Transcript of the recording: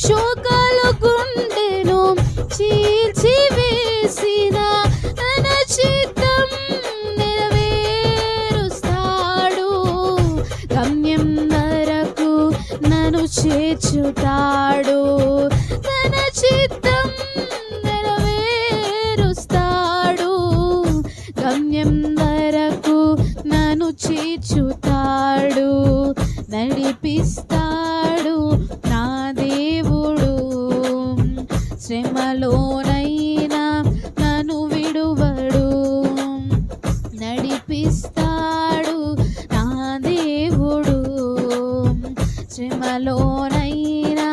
శోకాలు గుండెను చీల్చివేసిన తన చిత్తం నెరవేరుస్తాడు. గమ్యం వరకు నన్ను చేర్చుతాడు. తన చిత్తం నెరవేరుస్తాడు. గమ్యం వరకు నన్ను చేర్చుతాడు. నడిపిస్తాడు నా దేవుడు శ్రమలో